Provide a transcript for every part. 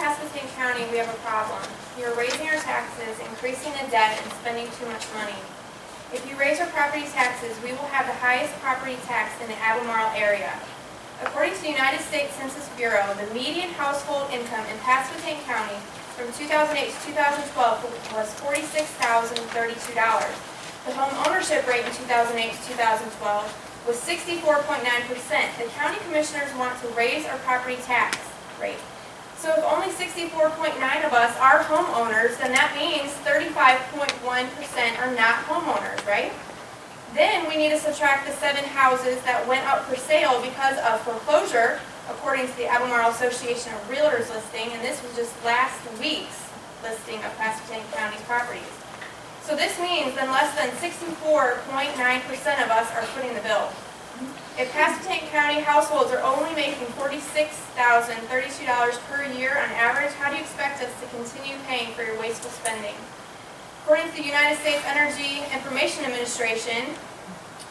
Pasquotank County, we have a problem. You're raising our taxes, increasing the debt, and spending too much money. If you raise our property taxes, we will have the highest property tax in the Albemarle area. According to the United States Census Bureau, the median household income in Pasquotank County from 2008 to 2012 was $46,032. The home ownership rate in 2008 to 2012 was 64.9%. The county commissioners want to raise our property tax rate. So if only 64.9% of us are homeowners, then that means 35.1% are not homeowners, right? Then we need to subtract the 7 houses that went up for sale because of foreclosure, according to the Albemarle Association of Realtors listing, and this was just last week's listing of Pasquotank County's properties. So this means then less than 64.9% of us are footing the bill. If Pasquotank County households are only making $46,032 per year on average, how do you expect us to continue paying for your wasteful spending? According to the United States Energy Information Administration,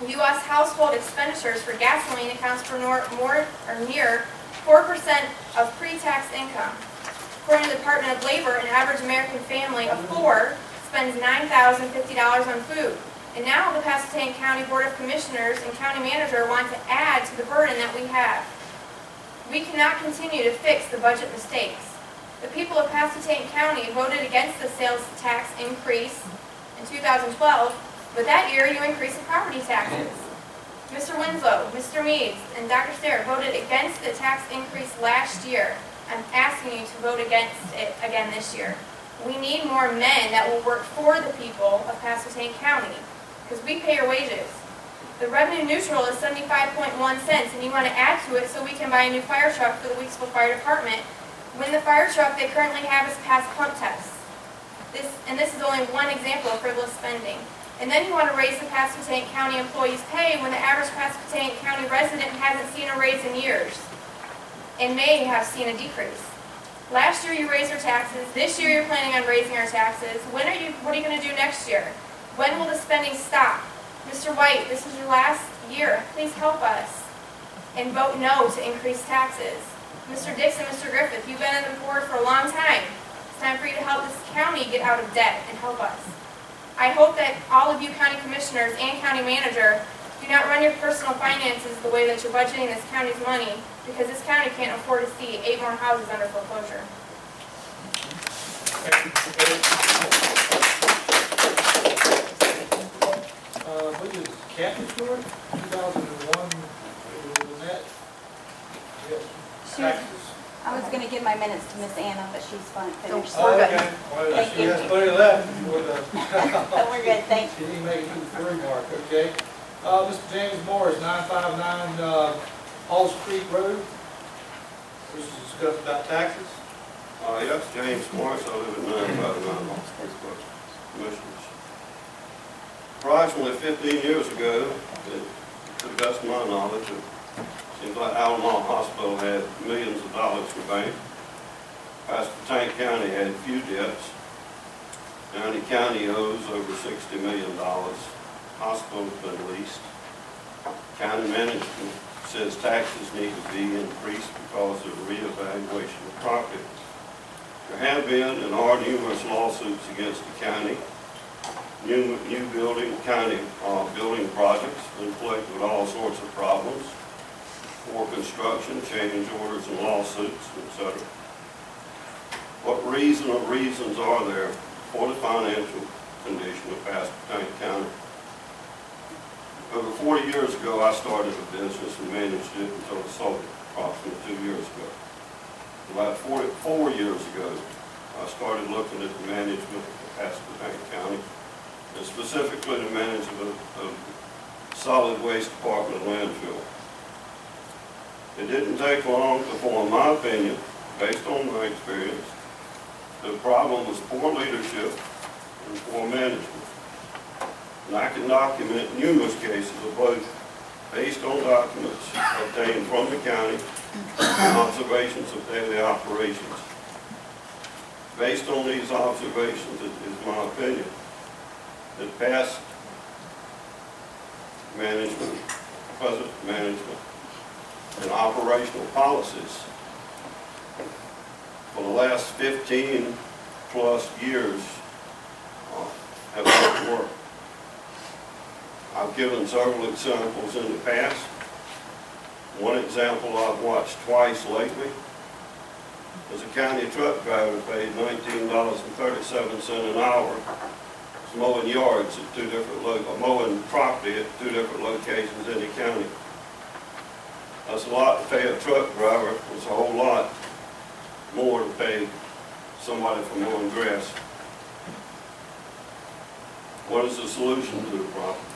U.S. household expenditures for gasoline accounts for near 4% of pre-tax income. According to the Department of Labor, an average American family of 4 spends $9,050 on food. And now the Pasquotank County Board of Commissioners and County Manager want to add to the burden that we have. We cannot continue to fix the budget mistakes. The people of Pasquotank County voted against the sales tax increase in 2012, but that year you increased the property taxes. Mr. Winslow, Mr. Meads, and Dr. Starr voted against the tax increase last year. I'm asking you to vote against it again this year. We need more men that will work for the people of Pasquotank County, because we pay your wages. The revenue neutral is 75.1 cents, and you want to add to it so we can buy a new fire truck for the Weeksville Fire Department, when the fire truck they currently have is past pump tests. This is only one example of frivolous spending. And then you want to raise the Pasquotank County employees' pay when the average Pasquotank County resident hasn't seen a raise in years, and may have seen a decrease. Last year you raised our taxes. This year you're planning on raising our taxes. What are you going to do next year? When will the spending stop? Mr. White, this is your last year. Please help us and vote no to increase taxes. Mr. Dixon, Mr. Griffith, you've been on the board for a long time. It's time for you to help this county get out of debt and help us. I hope that all of you county commissioners and county manager do not run your personal finances the way that you're budgeting this county's money, because this county can't afford to see 8 more houses under foreclosure. What is Kathy Stewart? 2001, Lynette? Yes. Taxes. I was going to give my minutes to Miss Anna, but she's finished. Oh, okay. Well, Thank she you. has plenty left before the... We're good, thank She didn't make it to the 3 mark, okay? Mr. James Morris, 959 Halls Creek Road. This is discussed about taxes. Yes, James Morris, I live at 959 Halls Creek Road. Commissioners. Approximately 15 years ago, to the best of my knowledge, it seems like Albemarle Hospital had millions of dollars in the bank. Pasquotank County had few debts. County owes over $60 million. Hospital's been leased. County management says taxes need to be increased because of reevaluation of property. There have been and are numerous lawsuits against the county. New building county building projects inflict with all sorts of problems, poor construction, change orders and lawsuits, etc. What reasons are there for the financial condition of Pasquotank County? Over 40 years ago, I started a business and managed it until I sold it approximately 2 years ago. About 4 years ago, I started looking at the management of Pasquotank County, and specifically the management of solid waste department landfill. It didn't take long to form my opinion, based on my experience. The problem was poor leadership and poor management. And I can document numerous cases of both based on documents obtained from the county and observations of daily operations. Based on these observations, it is my opinion that past management, present management, and operational policies for the last 15 plus years have not worked. I've given several examples in the past. One example I've watched twice lately is a county truck driver paid $19.37 an hour mowing yards at mowing property at 2 different locations in the county. That's a lot to pay a truck driver. It's a whole lot more to pay somebody for mowing grass. What is the solution to the problem?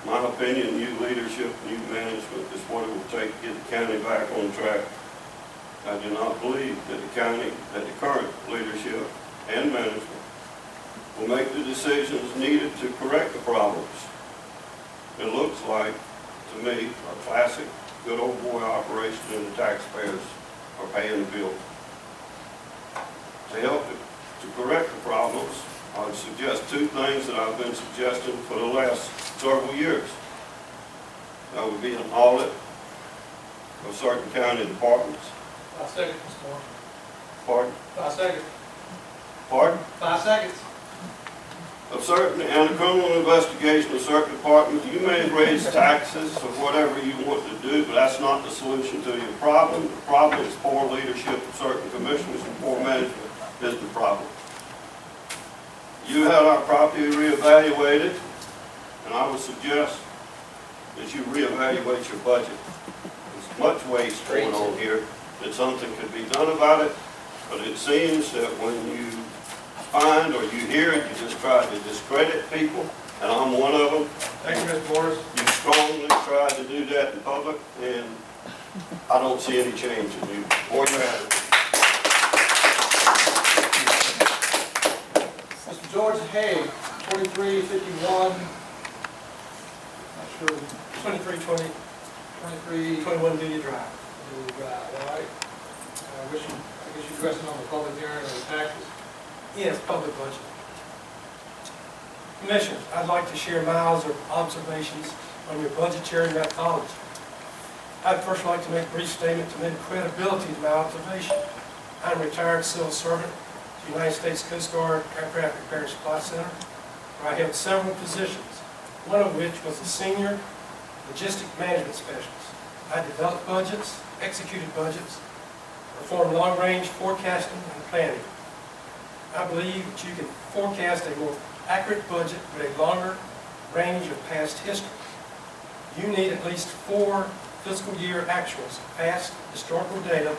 In my opinion, new leadership, new management is what it will take to get the county back on track. I do not believe that the current leadership and management will make the decisions needed to correct the problems. It looks like, to me, a classic good old boy operation, and the taxpayers are paying the bill. To help to correct the problems, I would suggest 2 things that I've been suggesting for the last several years. That would be an audit of certain county departments. 5 seconds, Mr. Moore. Pardon? 5 seconds. Pardon? 5 seconds. Of certain, and a criminal investigation of certain departments. You may raise taxes or whatever you want to do, but that's not the solution to your problem. The problem is poor leadership of certain commissioners, and poor management is the problem. You had our property reevaluated, and I would suggest that you reevaluate your budget. There's much waste going on here, that something could be done about it, but it seems that when you find or you hear it, you just try to discredit people, and I'm one of them. Thank you, Mr. Morris. You strongly tried to do that in public, and I don't see any change in you or your attitude. Mr. George Hay, 2351, not sure, 2320, 23. 21 Dewey Drive. All right. I guess you're addressing on the public hearing on the taxes. Yes, public budget. Commissioners, I'd like to share my observations on your budgetary methodology. I'd first like to make a brief statement to lend credibility to my observation. I'm a retired civil servant to the United States Coast Guard Aircraft Repair and Supply Center, where I held several positions, one of which was a senior logistic management specialist. I developed budgets, executed budgets, performed long-range forecasting and planning. I believe that you can forecast a more accurate budget with a longer range of past history. You need at least 4 fiscal year actuals of past historical data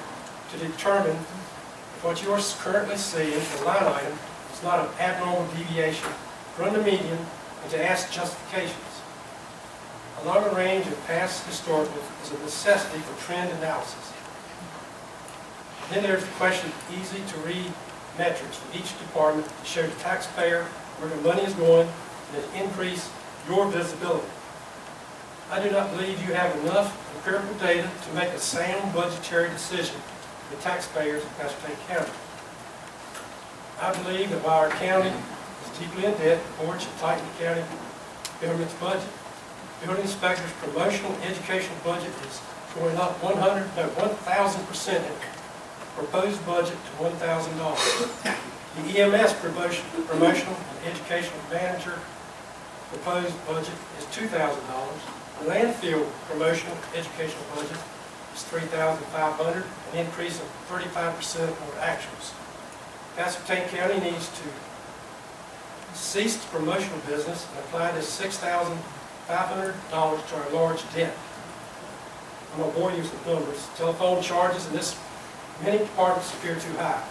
to determine if what you are currently seeing in the line item is not an abnormal deviation from the median, and to ask justifications. A longer range of past historicals is a necessity for trend analysis. Then there's the question of easy to read metrics for each department to show the taxpayer where the money is going and to increase your visibility. I do not believe you have enough empirical data to make a sound budgetary decision for the taxpayers of Pasquotank County. I believe that while our county is deeply in debt, the board should tighten the county government's budget. Building inspector's promotional educational budget is going up 1,000% in proposed budget to $1,000. The EMS promotional and educational manager proposed budget is $2,000. The landfill promotional educational budget is $3,500, an increase of 35% over actuals. Pasquotank County needs to cease the promotional business and apply this $6,500 to our large debt. I'm going to bore you with some numbers. Telephone charges in this many departments appear too high.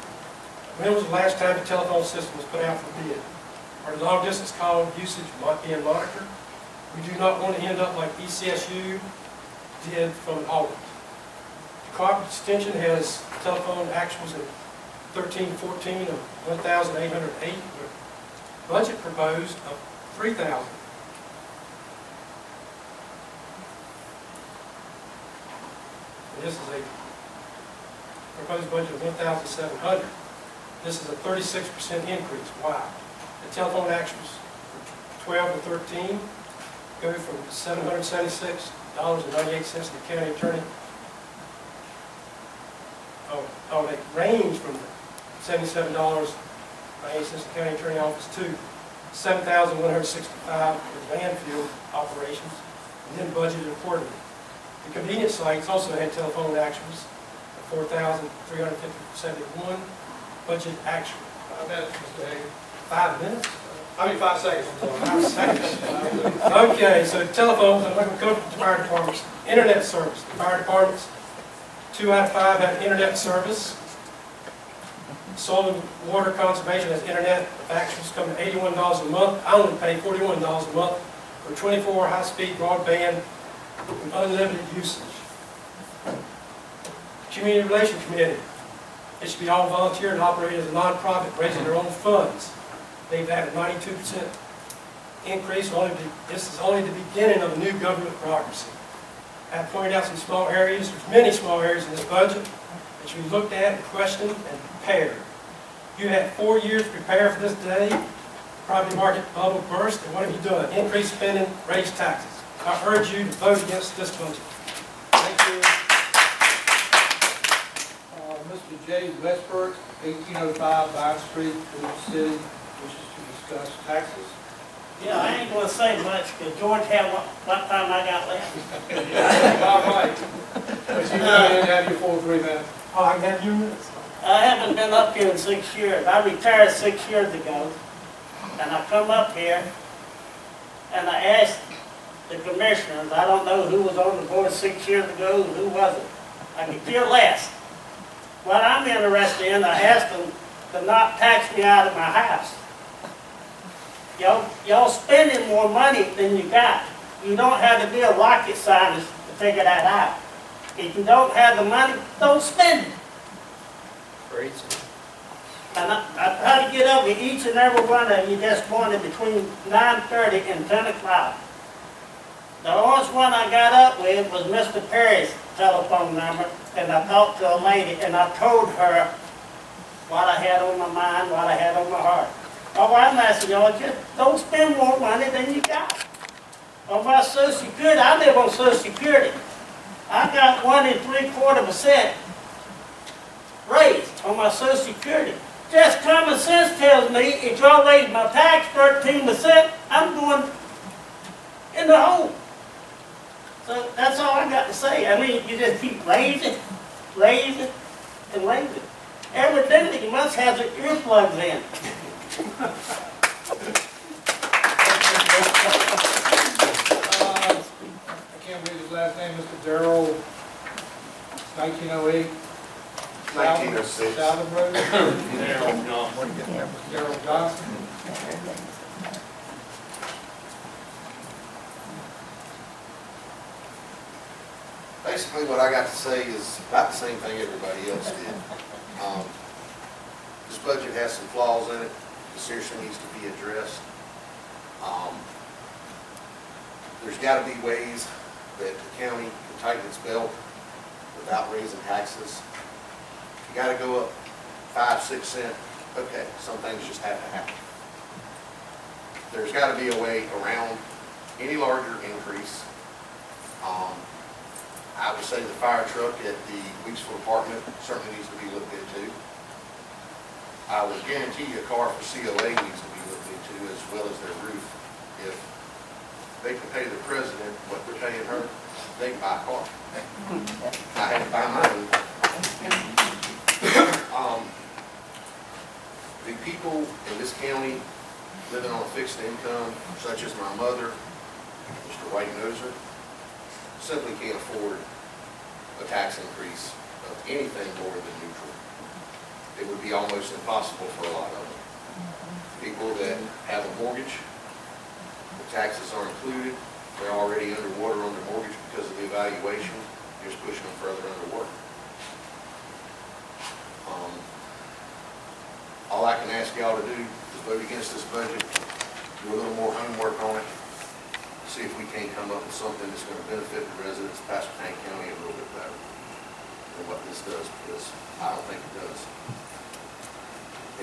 When was the last time the telephone system was put out for bid? Are the long distance call usage being monitored? We do not want to end up like ECSU did from an audit. The Cooperative Extension has telephone actuals in 13-14 of 1,808, with budget proposed of 3,000. And this is a proposed budget of 1,700. This is a 36% increase. Wow. The telephone actuals for 12 to 13 go from $776.98 to the county attorney they range from $77, since the county attorney office, to $7,165 for landfill operations, and then budgeted accordingly. The convenience sites also had telephone actuals, $4,371, budget actual. 5 minutes, Mr. Hagan. 5 minutes? 5 seconds, I'm sorry. 5 seconds. Okay, so telephones, I'm going to go to the fire departments. Internet service, the fire departments, 2 out of 5 have internet service. Soil and water conservation has internet, actuals come to $81 a month. I only pay $41 a month for 24 high-speed broadband with unlimited usage. Community Relations Committee, it should be all volunteer and operated as a nonprofit, raising their own funds. They've had a 92% increase. This is only the beginning of a new government bureaucracy. I have pointed out some small areas. There's many small areas in this budget that should be looked at and questioned and prepared. You had 4 years to prepare for this day. Property market bubble burst, and what have you done? Increase spending, raise taxes. I urge you to vote against this budget. Thank you. Mr. J. Westbrook, 1805 Vine Street, Duluth City, wishes to discuss taxes. Yeah, I ain't gonna say much, because George had what time I got left. All right. But you go ahead and have your full 3 minutes. Oh, I got your minutes. I haven't been up here in 6 years. I retired 6 years ago, and I come up here, and I asked the commissioners, I don't know who was on the board 6 years ago and who wasn't. I could care less. What I'm interested in, I asked them to not tax me out of my house. Y'all spending more money than you got. You don't have to be a rocket scientist to figure that out. If you don't have the money, don't spend it. And I try to get up with each and every one of you this morning between 9:30 and 10 o'clock. The last one I got up with was Mr. Perry's telephone number, and I talked to a lady, and I told her what I had on my mind, what I had on my heart. Oh, I'm asking y'all, just don't spend more money than you got. On my Social Security, I live on Social Security. I got 1 3/4% raise on my Social Security. Just common sense tells me if y'all raise my tax 13%, I'm going in the hole. So that's all I got to say. I mean, you just keep raising, raising, and raising. Evidently, you must have the earplugs in. I can't read his last name, Mr. Darrell, 1908. 1906. Southern Road. Darrell Darrell Johnson. Basically, what I got to say is about the same thing everybody else did. This budget has some flaws in it. It seriously needs to be addressed. There's got to be ways that the county can tighten its belt without raising taxes. You got to go up 5, 6 cents. Okay, some things just have to happen. There's got to be a way around any larger increase. I would say the fire truck at the Weeksville apartment certainly needs to be looked into. I would guarantee you a car for COA needs to be looked into, as well as their roof. If they can pay the president what they're paying her, they can buy a car. I had to buy my own. The people in this county living on a fixed income, such as my mother, Mr. White Noser, simply can't afford a tax increase of anything more than neutral. It would be almost impossible for a lot of them. People that have a mortgage, the taxes are included, they're already underwater on their mortgage because of the evaluation, you're just pushing them further underwater. All I can ask y'all to do is vote against this budget, do a little more homework on it, see if we can't come up with something that's going to benefit the residents of Pasquotank County a little bit better than what this does, because I don't think it does.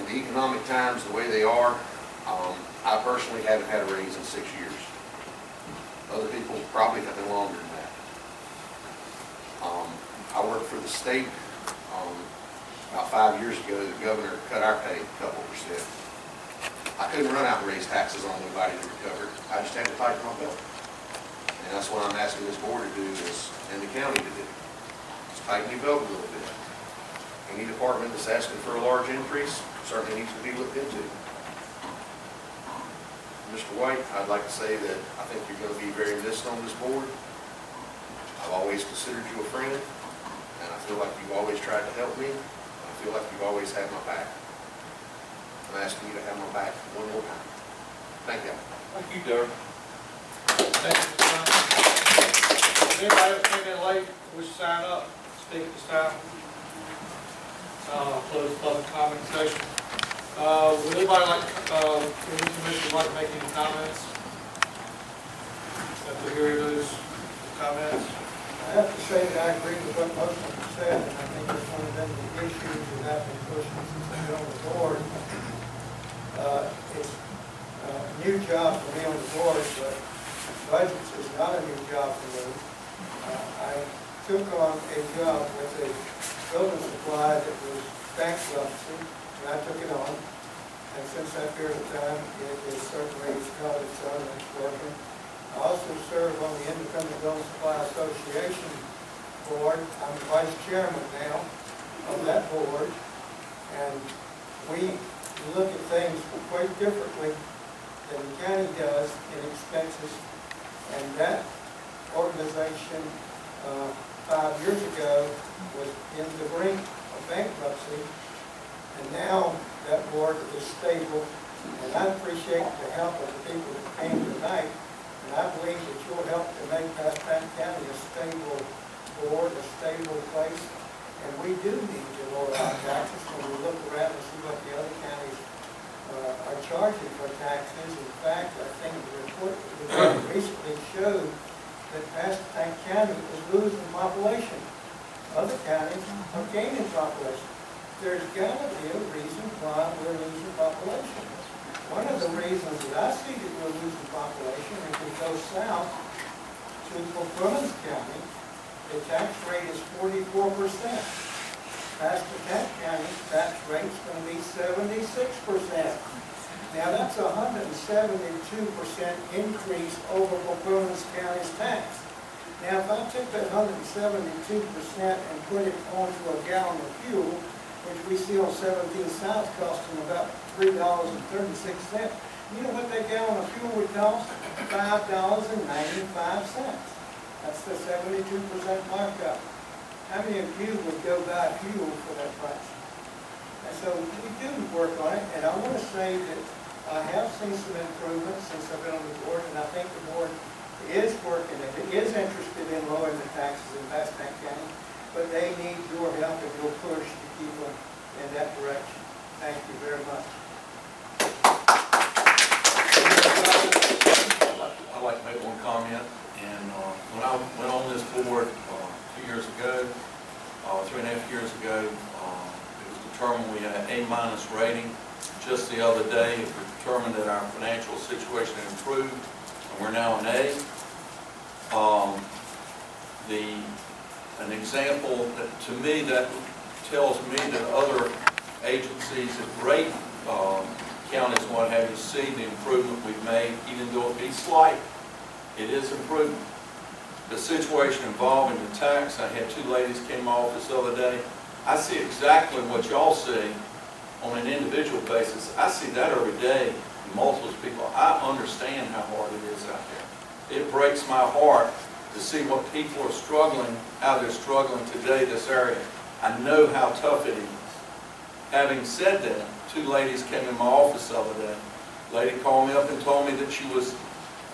In the economic times, the way they are, I personally haven't had a raise in 6 years. Other people probably have been longer than that. I work for the state. About 5 years ago, the governor cut our pay a couple percent. I couldn't run out and raise taxes on nobody to recover. I just had to tighten my belt. And that's what I'm asking this board to do is, and the county to do. Just tighten your belt a little bit. Any department that's asking for a large increase certainly needs to be looked into. Mr. White, I'd like to say that I think you're going to be very missed on this board. I've always considered you a friend, and I feel like you've always tried to help me. I feel like you've always had my back. I'm asking you to have my back one more time. Thank you. Thank you, Derek. Thank you, Mr. Brown. If anybody else came in late, wish to sign up, speak at this time. Close the public comment session. Would anybody like, any commissioner like to make any comments? After hearing those comments? I have to say that I agree with what most of them said, and I think it's one of them the issues that I've been pushing since I've been on the board. It's a new job for me on the board, but budgets is not a new job for me. I took on a job with a building supply that was bankruptcy, and I took it on. And since that period of time, it has certainly caught its own and it's working. I also serve on the Independent Building Supply Association board. I'm vice chairman now of that board. And we look at things quite differently than the county does in expenses. And that organization 5 years ago was in the brink of bankruptcy. And now that board is stable. And I appreciate the help of the people that came tonight. And I believe that you'll help to make Pasquotank County a stable board, a stable place. And we do need to lower our taxes when we look around and see what the other counties are charging for taxes. In fact, I think the report that we did recently showed that Pasquotank County is losing population. Other counties are gaining population. There's got to be a reason why we're losing population. One of the reasons that I see that we're losing population, if we go south to Pasquotank County, the tax rate is 44%. Pasquotank County tax rate is going to be 76%. Now that's a 172% increase over Pasquotank County's tax. Now if I took that 172% and put it onto a gallon of fuel, which we see on 17 South costing about $3.36. You know what that gallon of fuel would cost? $5.95. That's the 72% markup. How many of you would go buy fuel for that price? And so we do work on it, and I want to say that I have seen some improvements since I've been on the board, and I think the board is working and is interested in lowering the taxes in Pasquotank County, but they need your help and your push to keep them in that direction. Thank you very much. I'd like to make one comment. And when I went on this board 2 years ago, 3.5 years ago, it was determined we had an A- rating. Just the other day, it was determined that our financial situation had improved, and we're now an A. An example that, to me, that tells me that other agencies that rate counties and what have you see the improvement we've made, even though it be slight. It is improvement. The situation involving the tax, I had 2 ladies came in my office the other day. I see exactly what y'all see on an individual basis. I see that every day in multiple people. I understand how hard it is out there. It breaks my heart to see what people are struggling, how they're struggling today, this area. I know how tough it is. Having said that, 2 ladies came in my office the other day. A lady called me up and told me that she was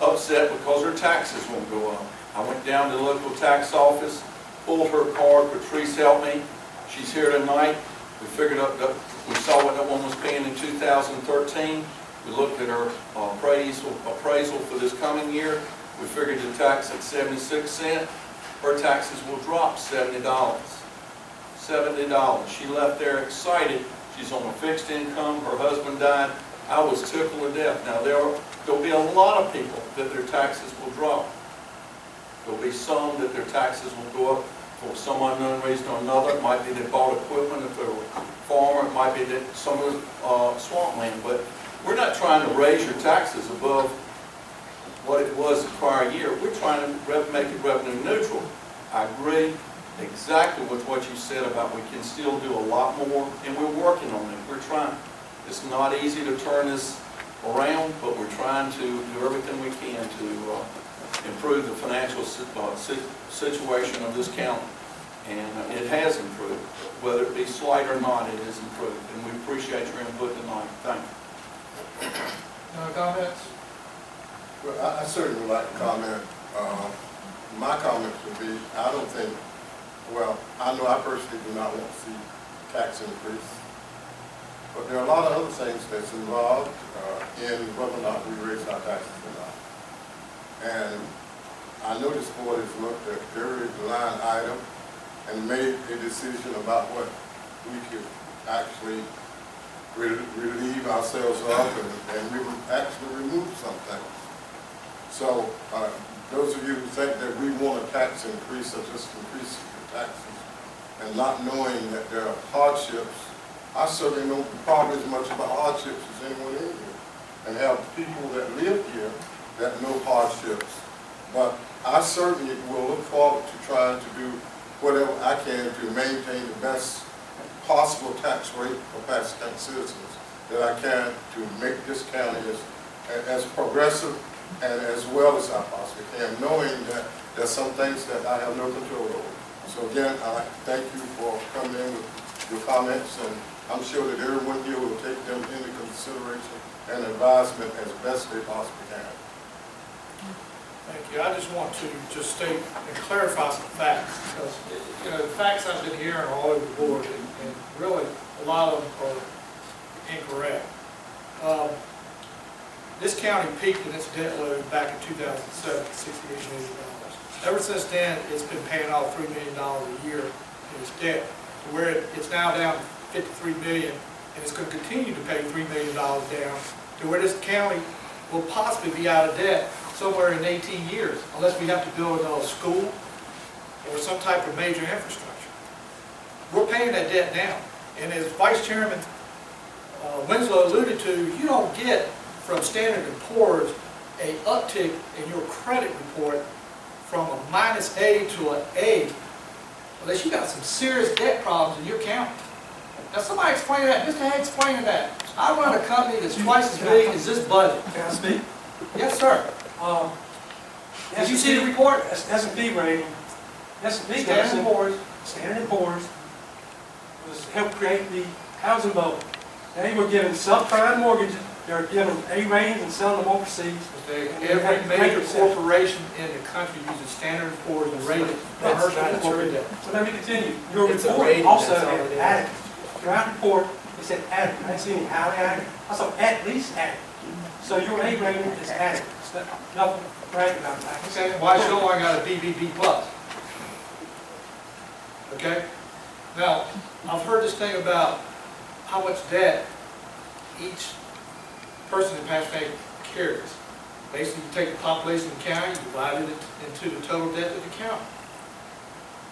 upset because her taxes won't go up. I went down to the local tax office, pulled her card. Patrice helped me. She's here tonight. We figured up that we saw what that one was paying in 2013. We looked at her appraisal for this coming year. We figured the tax at 76 cents. Her taxes will drop $70. $70. She left there excited. She's on a fixed income. Her husband died. I was tickled to death. Now there'll be a lot of people that their taxes will drop. There'll be some that their taxes will go up for some unknown reason or another. It might be they bought equipment if they're a farmer, it might be that some of the swampland, but we're not trying to raise your taxes above what it was the prior year. We're trying to make it revenue neutral. I agree exactly with what you said about we can still do a lot more, and we're working on it. We're trying. It's not easy to turn this around, but we're trying to do everything we can to improve the financial situation of this county. And it has improved. Whether it be slight or not, it has improved. And we appreciate your input tonight. Thank you. No comments? Well, I certainly would like to comment. My comments would be, I don't think, well, I know I personally do not want to see tax increase. But there are a lot of other things that's involved in whether or not we raise our taxes or not. And I know this board has looked at every line item and made a decision about what we could actually relieve ourselves of, and we would actually remove some things. So those of you who think that we want a tax increase or just increase the taxes and not knowing that there are hardships, I certainly know probably as much about hardships as anyone in here, and have people that live here that know hardships. But I certainly will look forward to trying to do whatever I can to maintain the best possible tax rate for Pasquotank citizens that I can to make this county as progressive and as well as I possibly can, knowing that there's some things that I have no control over. So again, I'd like to thank you for coming in with your comments, and I'm sure that everyone here will take them into consideration and advisement as best they possibly can. Thank you. I just want to just state and clarify some facts, because, you know, the facts I've been hearing are all over the board, and really, a lot of them are incorrect. This county peaked in its debt load back in 2007 at $68 million. Ever since then, it's been paying off $3 million a year in its debt, to where it's now down to $53 million, and it's going to continue to pay $3 million down, to where this county will possibly be out of debt somewhere in 18 years, unless we have to build another school or some type of major infrastructure. We're paying that debt now, and as Vice Chairman Winslow alluded to, you don't get from Standard & Poor's a uptick in your credit report from a -A to an A, unless you got some serious debt problems in your county. Now somebody explain that. Mr. Hay, explain that. I run a company that's twice as big as this budget. Can I speak? Yes, sir. Did you see the report? S&P rating. S&P Standard & Poor's. Standard & Poor's was helped create the housing bubble. They were giving subprime mortgages. They were giving A ratings and selling them overseas. Every major corporation in the country uses Standard & Poor's and rated commercial corporate debt. So let me continue. Your It's a report rating, also that's all had it is. adequate. Throughout the report, it said adequate. I didn't see any highly adequate. I saw at least adequate. So your A rating is adequate. It's nothing to brag about that. Okay, why show I got a BBB plus? Okay? Now, I've heard this thing about how much debt each person in Pasquotank carries. Basically, you take the population of the county, divide it into the total debt of the county.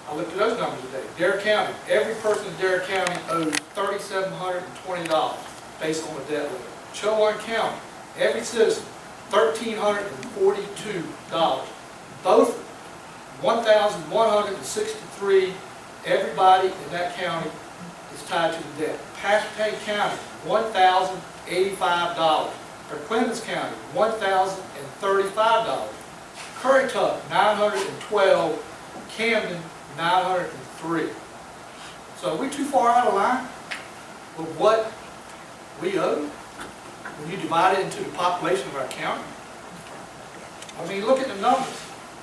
I looked at those numbers today. Dare County, every person in Dare County owes $3,720 based on the debt limit. Chowan County, every citizen, $1,342. Both, $1,163, everybody in that county is tied to the debt. Pasquotank County, $1,085. Or Clemens County, $1,035. Currituck, $912. Camden, $903. So are we too far out of line with what we owe when you divide it into the population of our county? I mean, look at the numbers.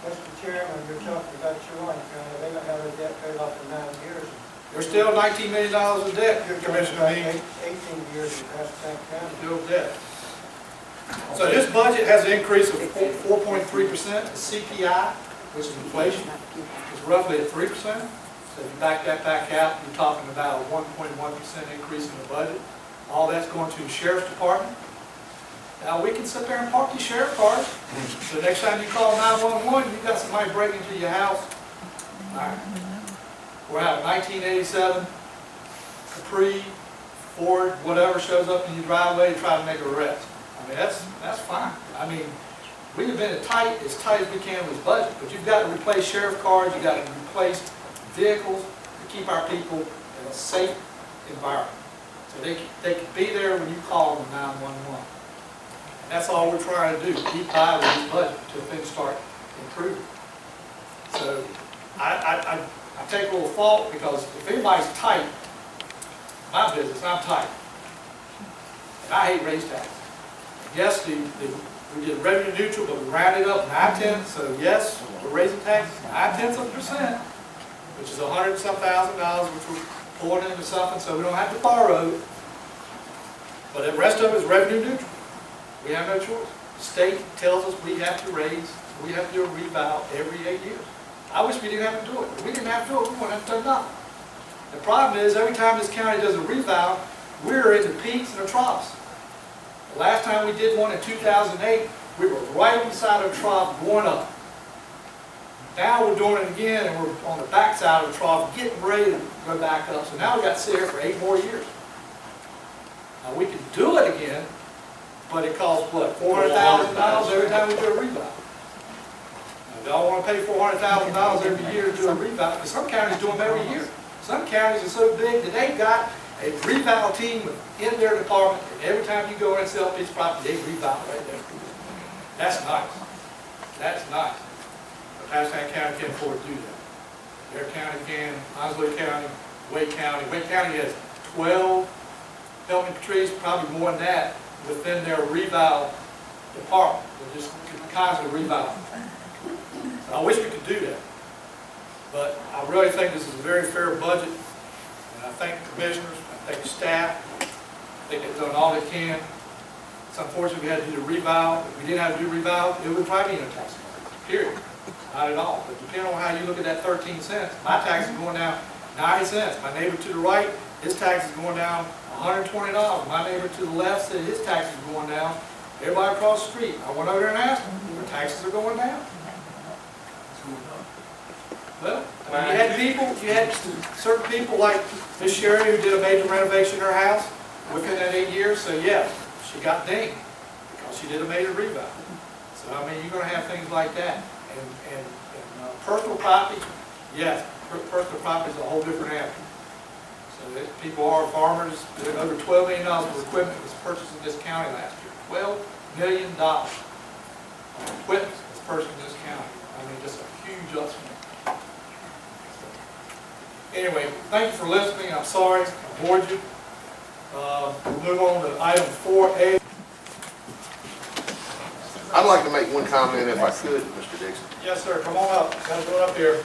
Mr. Chairman, you're talking about Chowan County, they don't have a debt paid off in 9 years. We're still $19 million in debt, You're talking Commissioner about Means. 18 years in Pasquotank County. Still debt. So this budget has an increase of 4.3%. The CPI, which is inflation, is roughly at 3%. So if you back that back out, you're talking about a 1.1% increase in the budget. All that's going to the Sheriff's Department. Now, we can sit there and park your sheriff cars. So next time you call 911, you got somebody breaking into your house. All right. we'll have a 1987 Capri, Ford, whatever shows up in your driveway to try to make an arrest. I mean, that's fine. I mean, we have been as tight as we can with budget, but you've got to replace sheriff cars, you've got to replace vehicles to keep our people in a safe environment. So they can be there when you call them 911. And that's all we're trying to do, keep by with this budget until things start improving. So I take a little fault because if anybody's tight, my business, I'm tight. And I hate raise taxes. Yes, we did revenue neutral, but we rounded up 9/10, so yes, we're raising taxes 9/10%, which is $100 and some $1,000, which we're pulling into something so we don't have to borrow. But the rest of it is revenue neutral. We have no choice. The state tells us we have to raise, we have to do a revow every 8 years. I wish we didn't have to do it. If we didn't have to do it, we wouldn't have to do nothing. The problem is, every time this county does a revow, we're in the peaks and the troughs. The last time we did one in 2008, we were right on the side of the trough going up. Now we're doing it again, and we're on the back side of the trough, getting ready to go back up. So now we've got to sit here for 8 more years. Now we can do it again, but it costs what, $400,000 every time we do a revow. Now, y'all want to pay $400,000 every year to do a revow? Because some counties do them every year. Some counties are so big that they've got a revow team in their department, and every time you go in and sell a piece of property, they revow right there. That's nice. That's nice. But Pasquotank County can't afford to do that. Their county can, Onslow County, Wake County. Wake County has 12, help me Patrice, probably more than that, within their revow department. They're just constantly revowing. I wish we could do that. But I really think this is a very fair budget. And I thank the commissioners, I thank the staff. I think they've done all they can. It's unfortunate we had to do the revow. If we didn't have to do revow, it would probably be no tax increase, period. Not at all. But depending on how you look at that 13 cents, my tax is going down 90 cents. My neighbor to the right, his tax is going down $120. My neighbor to the left said his tax is going down. Everybody across the street, I went over there and asked them, their taxes are going down. Well, I mean, you had certain people like Miss Sherry who did a major renovation in her house within that 8 years, so yeah, she got dinged because she did a major revow. So I mean, you're going to have things like that. And personal property, yes, personal property is a whole different animal. So people are farmers. Over $12 million of equipment was purchased in this county last year. $12 million of equipment was purchased in this county. I mean, just a huge upswing. Anyway, thank you for listening. I'm sorry I bored you. We'll move on to item 4A. I'd like to make one comment if I could, Mr. Dixon. Yes, sir. Come on up. Got to go up here.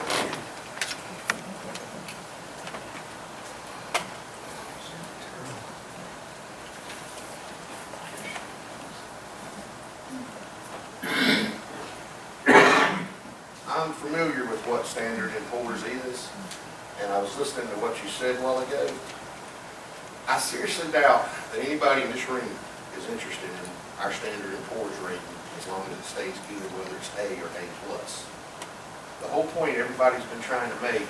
I'm familiar with what Standard & Poor's is, and I was listening to what you said a while ago. I seriously doubt that anybody in this room is interested in our Standard & Poor's rating as long as it stays good, whether it's A or A+. The whole point everybody's been trying to make,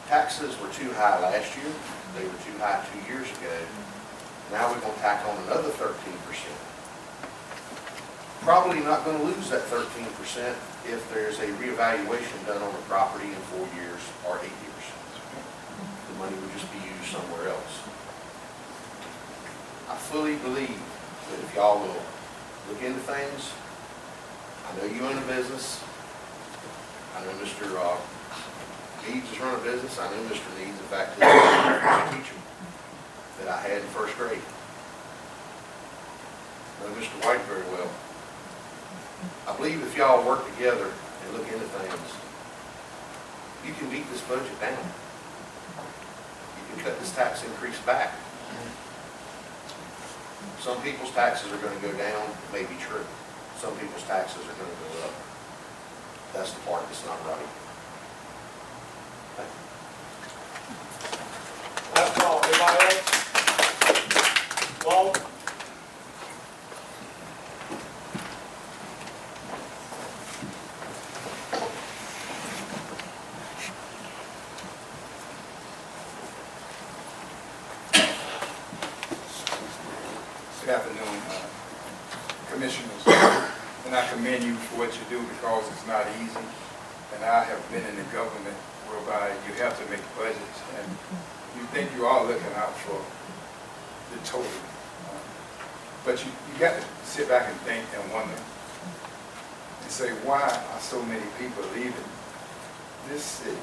taxes were too high last year, they were too high 2 years ago. Now we're going to tack on another 13%. Probably not going to lose that 13% if there's a reevaluation done on the property in 4 years or 8 years. The money would just be used somewhere else. I fully believe that if y'all will look into things, I know you own a business. I know Mr. Needs has run a business. I know Mr. Needs, in fact, is a teacher that I had in first grade. I know Mr. White very well. I believe if y'all work together and look into things, you can beat this budget down. You can cut this tax increase back. Some people's taxes are going to go down, it may be true. Some people's taxes are going to go up. That's the part that's not right. That's all. Everybody else? Walt? for what you do because it's not easy. And I have been in the government whereby you have to make budgets and you think you are looking out for the total. But you got to sit back and think and wonder and say, why are so many people leaving this city?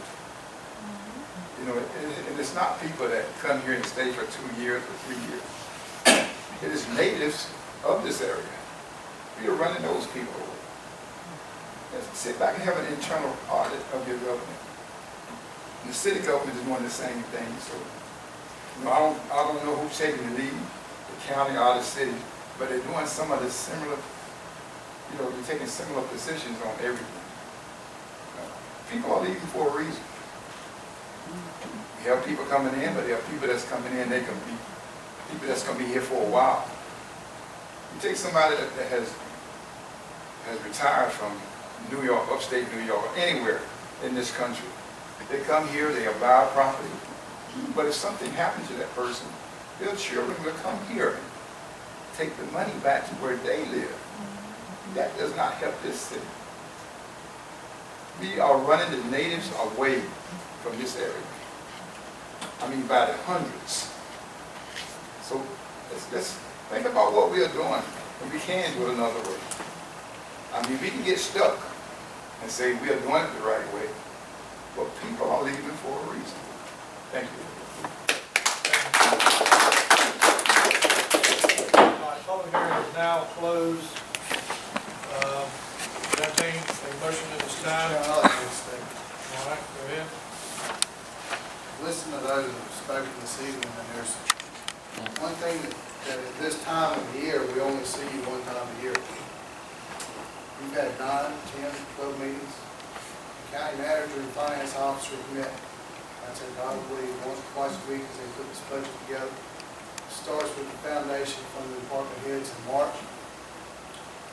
You know, and it's not people that come here and stay for 2 years or 3 years. It is natives of this area. We are running those people over. Just sit back and have an internal audit of your government. And the city government is doing the same thing. So, you know, I don't know who's taking the lead, the county or the city, but they're doing some of the similar, you know, they're taking similar positions on everything. People are leaving for a reason. We have people coming in, but there are people that's coming in, they can be people that's going to be here for a while. You take somebody that has retired from New York, upstate New York, or anywhere in this country. They come here, they buy property, but if something happens to that person, their children will come here, take the money back to where they live. That does not help this city. We are running the natives away from this area. I mean, by the hundreds. So let's think about what we are doing, and we can do it another way. I mean, we can get stuck and say we are doing it the right way, but people are leaving for a reason. Thank you. Public hearing is now closed. Entertain a motion at this time. All right, go ahead. Listen to those that have spoken this evening, and there's one thing that at this time of the year, we only see you one time a year. We've had 9, 10, 12 meetings. The county manager and finance officer met. I'd say probably once or twice a week as they put this budget together. It starts with the foundation from the department heads in March,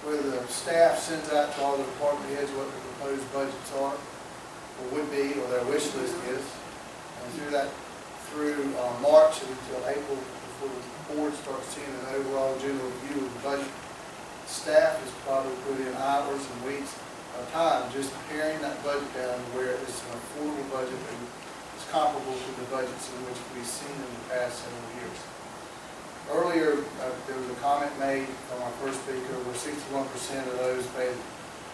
where the staff sends out to all the department heads what the proposed budgets are, or would be, or their wish list is. And through March until April, before the board starts seeing an overall general view of the budget, staff has probably put in hours and weeks of time just paring that budget down to where it's an affordable budget and is comparable to the budgets in which we've seen in the past several years. Earlier, there was a comment made from our first speaker where 61% of those paid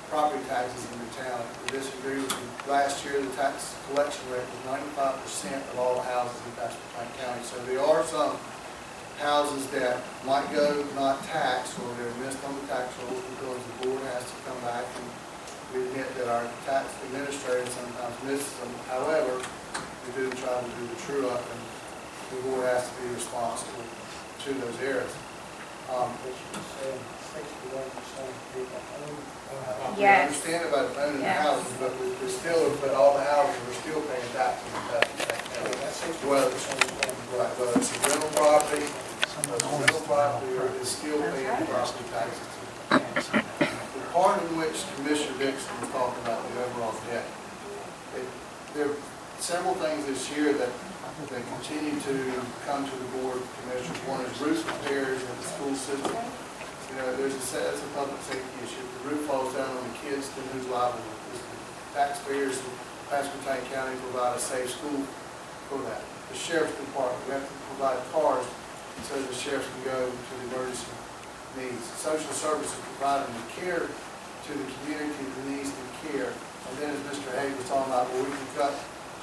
property taxes in the town. I disagree with you. Last year, the tax collection rate was 95% of all the houses in Pasquotank County. So there are some houses that might go not taxed, or they're missed on the tax rolls because the board has to come back, and we admit that our tax administrator sometimes misses them. However, we do try to do the true up, and the board has to be responsible to those areas. We Yes. understand about owning the Yes. houses, but we're still, but all the houses, we're still paying taxes in Pasquotank County. Whether it's a rental property, or it's still paying property taxes. The part in which Commissioner Dixon was talking about the overall debt, there are several things this year that continue to come to the board, Commissioners. One is roof repairs in the school system. You know, that's a public safety issue. If the roof falls down on the kids, then who's liable? The taxpayers of Pasquotank County provide a safe school for that. The sheriff's department, we have to provide cars so the sheriff can go to the emergency needs. Social services providing the care to the community that needs the care. And then as Mr. Hayes was talking about, well, we can cut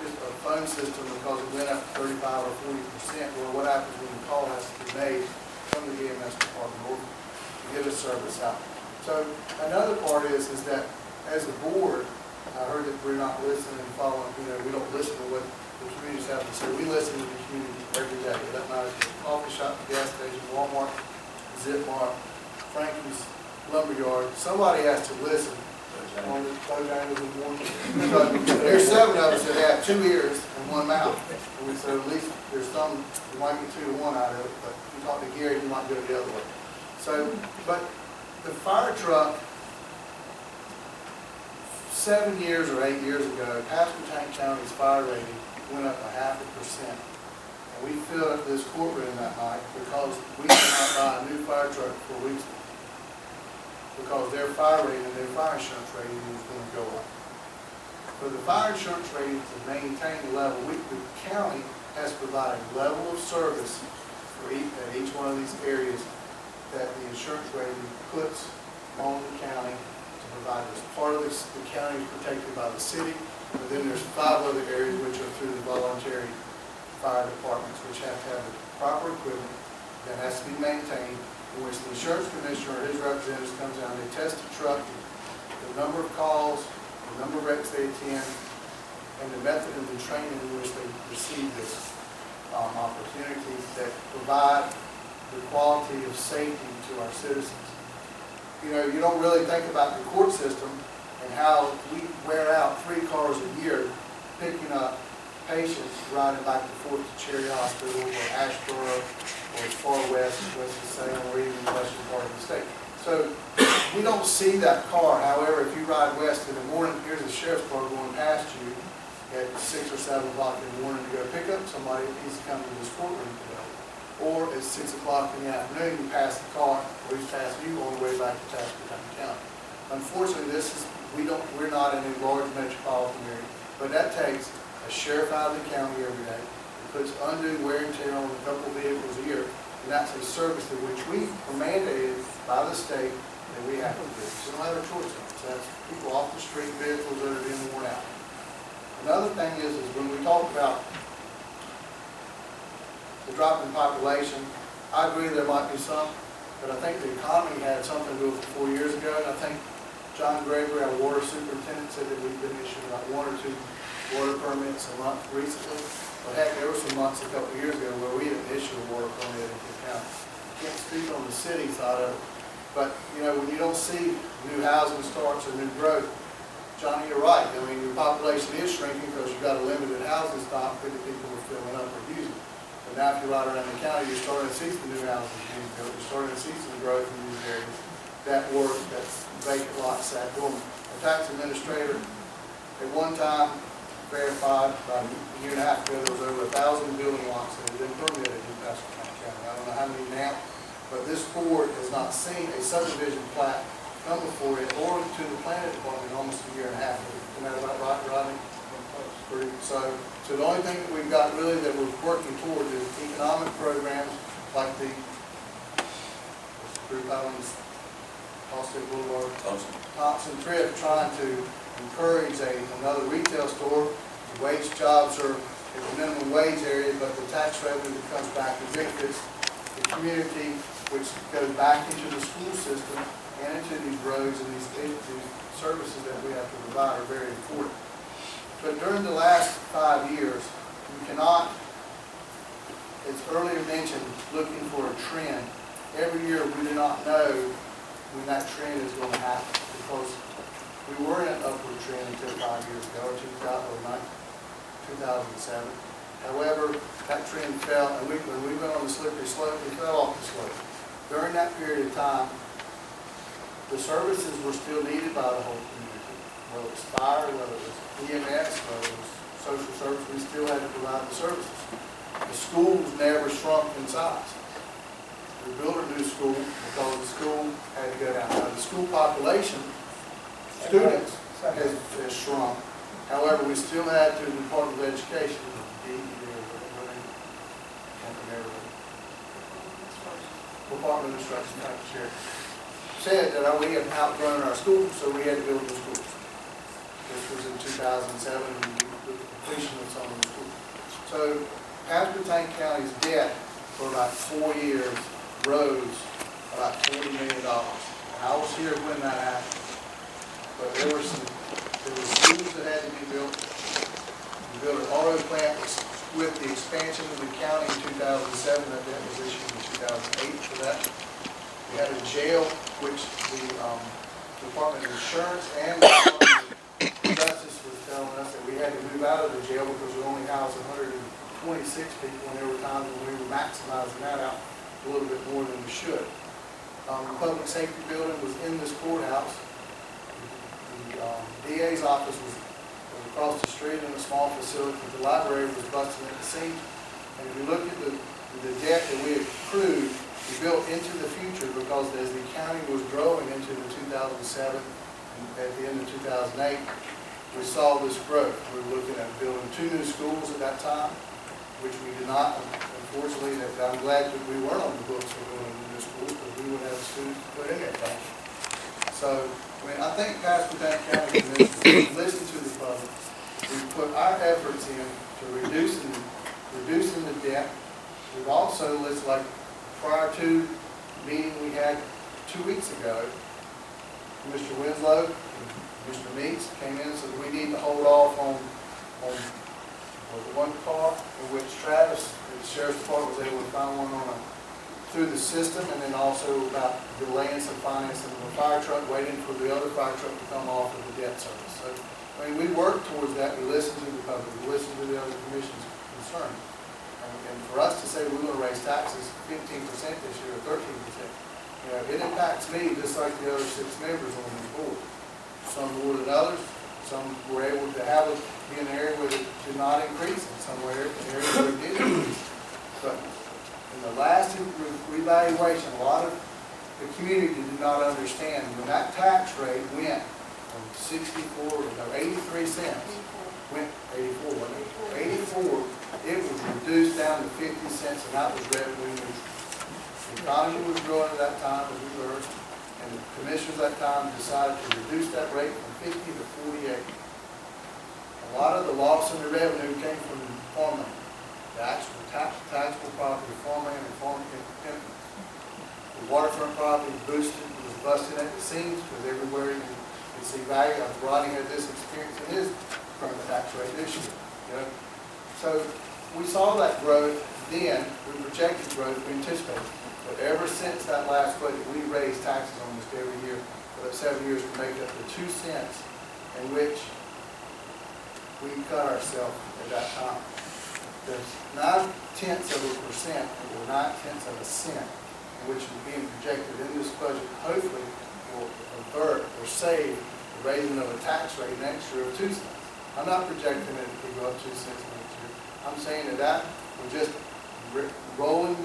just a phone system because it went up 35 or 40%. Well, what happens when the call has to be made from the EMS department or to get a service out? So another part is that as a board, I heard that we're not listening and following, we don't listen to what the communities have to say. We listen to the community every day. That matters if it's a coffee shop, a gas station, Walmart, Zipmart, Frankie's, Lumberyard. Somebody has to listen. On the there's 7 of us that have 2 ears and 1 mouth. And so at least there's some, you might get 2 to 1 out of it, but if you talk to Gary, you might go the other way. So, but the fire truck, 7 years or 8 years ago, Pasquotank County's fire rating went up 0.5%. And we filled up this courtroom that night because we could not buy a new fire truck for weeks. because their fire rating and their fire insurance rating is going to go up. For the fire insurance rating to maintain the level, the county has provided a level of service for each one of these areas that the insurance rating puts on the county to provide this. Part of this, the county is protected by the city, but then there's 5 other areas which are through the voluntary fire departments, which have to have the proper equipment that has to be maintained, in which the insurance commissioner or his representatives comes down, they test the truck, the number of calls, the number of wrecks they attend, and the method of the training in which they receive this opportunity that provide the quality of safety to our citizens. You know, you don't really think about the court system and how we wear out 3 cars a year picking up patients riding back and forth to Cherry Hospital or Asheboro or as far west as Winston-Salem or even the western part of the state. So we don't see that car. However, if you ride west in the morning, here's a sheriff's car going past you at 6 or 7 o'clock in the morning to go pick up somebody that needs to come to this courtroom today. Or at 6 o'clock in the afternoon, you pass the car, or he's passing you on the way back to Pasquotank County. Unfortunately, we're not in a large metropolitan area, but that takes a sheriff out of the county every day. It puts undue wear and tear on a couple of vehicles a year, and that's a service that which we are mandated by the state that we have to do. So we don't have a choice. So that's people off the street, vehicles that are being worn out. Another thing is when we talk about the drop in population, I agree there might be some, but I think the economy had something to do with it 4 years ago, and I think John Gregory, our water superintendent, said that we've been issuing about 1 or 2 water permits a month recently. But heck, there were some months a couple of years ago where we didn't issue a water permit in the county. Can't speak on the city side of it, but you know, when you don't see new housing starts or new growth, Johnny, you're right. I mean, your population is shrinking because you've got a limited housing stock that the people are filling up or using. But now if you ride around the county, you're starting to see some new houses being built. You're starting to see some growth in these areas. That work, that vacant lot sat dormant. A tax administrator, at one time, verified about a year and a half ago, there was over 1,000 building lots that had been permitted in Pasquotank County. I don't know how many now, but this board has not seen a subdivision plat come before it or to the planning department in almost a year and a half. Isn't that about right, Rodney? So the only thing that we've got really that we're working towards is economic programs like the group out on Austin Boulevard, Thompson Thrift, trying to encourage another retail store. The wage jobs are at the minimum wage area, but the tax revenue that comes back and benefits the community, which goes back into the school system and into these roads and these services that we have to provide are very important. But during the last 5 years, you cannot, as earlier mentioned, looking for a trend. Every year we do not know when that trend is going to happen because we were in an upward trend until 5 years ago, or 2007. However, that trend fell, and when we went on the slippery slope, we fell off the slope. During that period of time, the services were still needed by the whole community. Whether it was fire, whether it was EMS, whether it was social service, we still had to provide the services. The schools never shrunk in size. We built a new school because the school had to go down. Now, the school population, students, has shrunk. However, we still had to, the Department of Education, Department of Instruction, said that we had outgrown our schools, so we had to build new schools. This was in 2007, and the completion of some of the schools. So, Pasquotank County's debt for about 4 years rose about $40 million. I was here when that happened, but there were schools that had to be built. We built an auto plant with the expansion of the county in 2007. That debt was issued in 2008 for that. We had a jail, which the Department of Insurance and the Department of Justice was telling us that we had to move out of the jail because we only housed 126 people, and there were times when we were maximizing that out a little bit more than we should. The public safety building was in this courthouse. The DA's office was across the street in a small facility. The library was busting at the seams. And if you look at the debt that we accrued We built into the future because as the county was growing into the 2007, and at the end of 2008, we saw this growth. We were looking at building 2 new schools at that time, which we did not, unfortunately, that I'm glad that we weren't on the books for building new schools, because we would have students to put in that thing. So, I mean, I think Pasquotank County Commission, listen to the public. We put our efforts in to reducing the debt. We've also, like prior to the meeting we had 2 weeks ago, Mr. Winslow and Mr. Meeks came in and said we need to hold off on the one car in which Travis, the sheriff's department, was able to find one through the system, and then also about delaying some financing of the fire truck, waiting for the other fire truck to come off of the debt service. So, I mean, we work towards that. We listen to the public. We listen to the other commission's concerns. And for us to say we're going to raise taxes 15% this year or 13%, you know, it impacts me just like the other 6 members on the board. Some more than others. Some were able to have it be an area where it did not increase, and some were in areas where it did increase. But in the last revaluation, a lot of the community did not understand when that tax rate went from 83 cents, went 84, wasn't it? 84, it was reduced down to 50 cents, and that was revenue neutral. The economy was growing at that time, as we heard, and the commissioners at that time decided to reduce that rate from 50 to 48. A lot of the loss in the revenue came from farmland, the actual taxable property, farmland and farm equipment. The waterfront property was busting at the seams, because everywhere you could see value. Rodney had this experience in his current tax rate this year. You know? So we saw that growth then, we projected growth, we anticipated. But ever since that last budget, we raised taxes almost every year for the 7 years to make up the 2 cents in which we cut ourselves at that time. There's 9/10 of a percent, or 9/10 of a cent, which is being projected in this budget, hopefully will avert or save the raising of a tax rate next year of 2 cents. I'm not projecting it to go up 2 cents next year. I'm saying that we're just rolling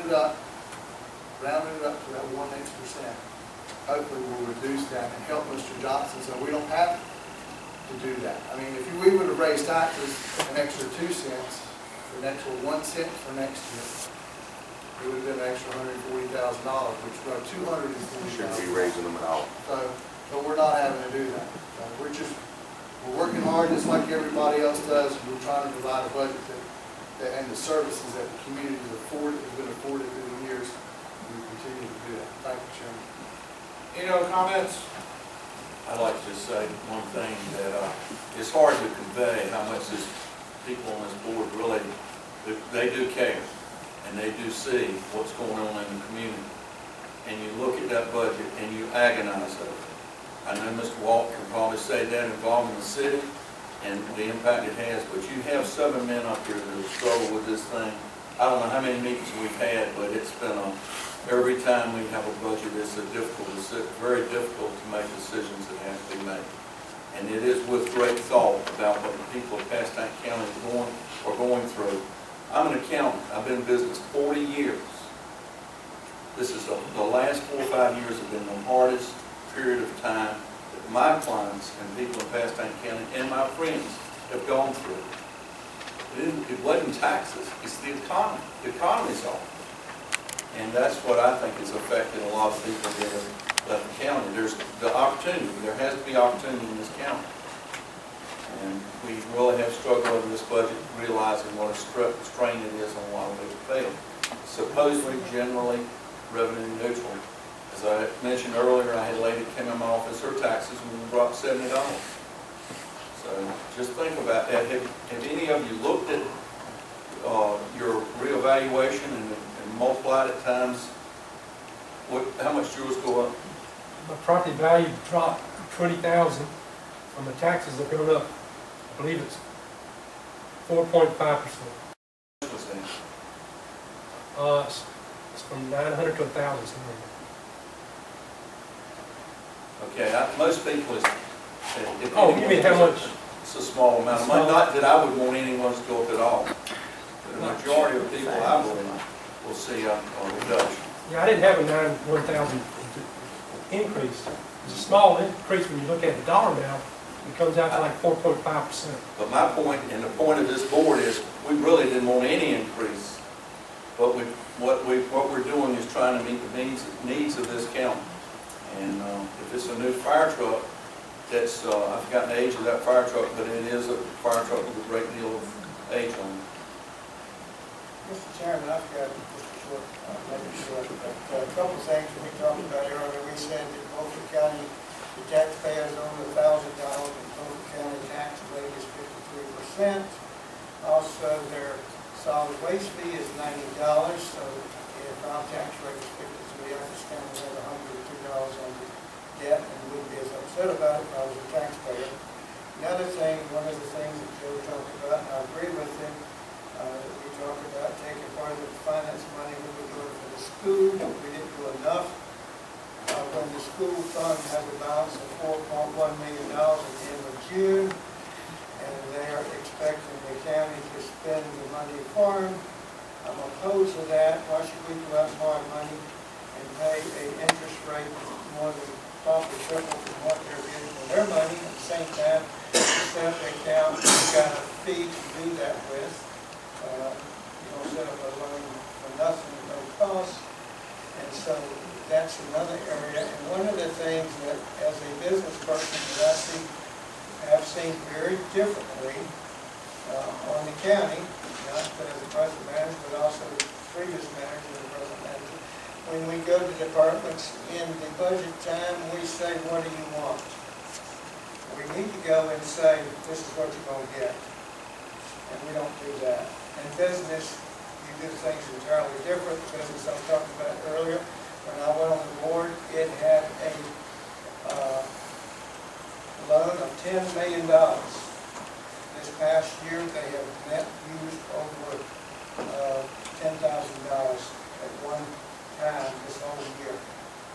it up, rounding it up to that 1/8%. Hopefully we'll reduce that and help Mr. Johnson so we don't have to do that. I mean, if we would have raised taxes an extra 2 cents, for an extra 1 cent for next year, it would have been an extra $140,000, which we're $240,000. Shouldn't be raising them at all. So we're not having to do that. We're working hard just like everybody else does. We're trying to provide a budget and the services that the community has been afforded through the years. We continue to do that. Thank you, Chairman. Any other comments? I'd like to just say one thing, that it's hard to convey how much this people on this board really, they do care, and they do see what's going on in the community. And you look at that budget and you agonize over it. I know Mr. Walton can probably say that involving the city and the impact it has, but you have 7 men up here that have struggled with this thing. I don't know how many meetings we've had, but it's been every time we have a budget, it's very difficult to make decisions that have to be made. And it is with great thought about what the people of Pasquotank County are going through. I'm an accountant. I've been in business 40 years. This is the last 4 or 5 years have been the hardest period of time that my clients and people in Pasquotank County and my friends have gone through. It wasn't taxes, it's the economy. The economy's off. And that's what I think has affected a lot of people that have left the county. There's the opportunity. There has to be opportunity in this county. And we really have struggled over this budget, realizing what a strain it is on a lot of those pay. Supposedly, generally, revenue neutral. As I mentioned earlier, I had a lady that came in my office, her taxes dropped $70. So just think about that. Have any of you looked at your reevaluation and multiplied it times how much yours go up? My property value dropped $20,000 from the taxes that are going up. I believe it's 4.5%. What's that? It's from 900 to 1,000 somewhere. Okay, most people, Oh, you mean how much? It's a small amount of money. Not that I would want anyone to go up at all. But the majority of people I believe will see a reduction. Yeah, I didn't have a 91,000 increase. It's a small increase when you look at the dollar amount. It comes out to like 4.5%. But my point, and the point of this board is, we really didn't want any increase. But what we're doing is trying to meet the needs of this county. And if it's a new fire truck, that's, I've forgotten the age of that fire truck, but it is a fire truck with a great deal of age on it. Mr. Chairman, I've got just a short, maybe short, but a couple of things we talked about earlier. We said that Beaufort County, the taxpayers own $1,000, and Beaufort County tax rate is 53%. Also, their solid waste fee is $90, so if our tax rate is 53, I understand we have $102 on the debt, and wouldn't be as upset about it if I was a taxpayer. Another thing, one of the things that Joe talked about, and I agree with him, we talked about taking part of the finance money we were doing for the school, but we didn't do enough. When the school fund has a balance of $4.1 million at the end of June, and they are expecting the county to spend the money for them, I'm opposed to that. Why should we go out and borrow money and pay an interest rate more than probably triple from what they're getting for their money? At the same time, set up an account, we've got a fee to do that with. You don't set up a loan for nothing at no cost. And so that's another area. And one of the things that, as a business person, that I have seen very differently on the county, not as a present manager, but also the previous manager and the present manager. When we go to departments in the budget time, we say, what do you want? We need to go and say, this is what you're going to get. And we don't do that. In business, you do things entirely different. The business I was talking about earlier, when I went on the board, it had a loan of $10 million. This past year, they have net used over $10,000 at one time this whole year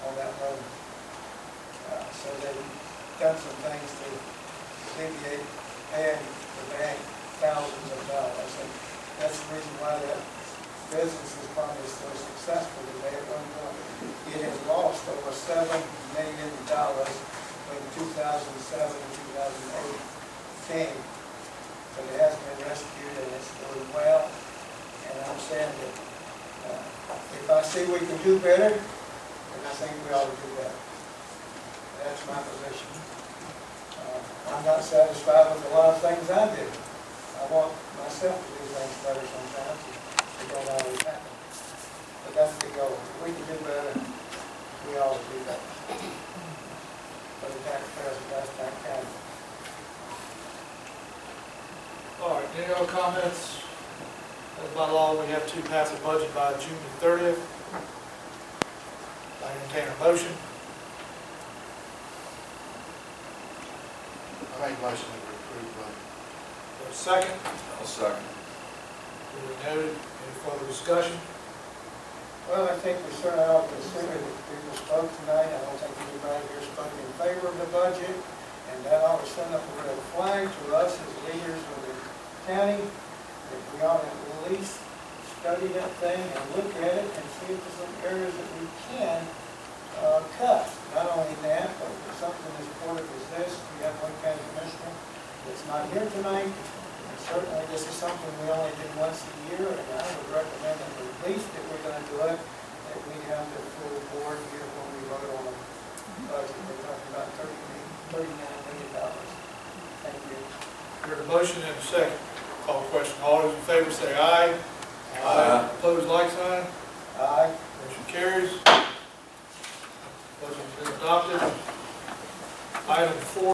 on that loan. So they've done some things to alleviate paying the bank thousands of dollars. And that's the reason why that business is probably so successful today. At one point, it has lost over $7 million between 2007 and 2008. But it has been rescued and it's doing well. And I'm saying that if I see we can do better, then I think we ought to do better. That's my position. I'm not satisfied with a lot of things I do. I want myself to do things better sometimes. It don't always happen. But that's the goal. If we can do better, we ought to do better. For the taxpayers of Pasquotank County. All right, any other comments? As by law, we have to pass a budget by June the 30th. I entertain a motion. I make a motion to approve the budget. For a second, I'll second. duly noted. Any further discussion? Well, I think we certainly ought to consider that people spoke tonight. I don't think anybody here spoke in favor of the budget. And that ought to send up a red flag to us as leaders of the county, that we ought to at least study that thing and look at it and see if there's some areas that we can cut. Not only that, but for something as important as this, we have one county commissioner that's not here tonight. And certainly this is something we only do once a year, and I would recommend that at least if we're going to do it, that we have the full board here when we vote on the budget. We're talking about $39 million. Thank you. Heard a motion and a second. Call the question. All those in favor say aye. Aye. Opposed, like sign.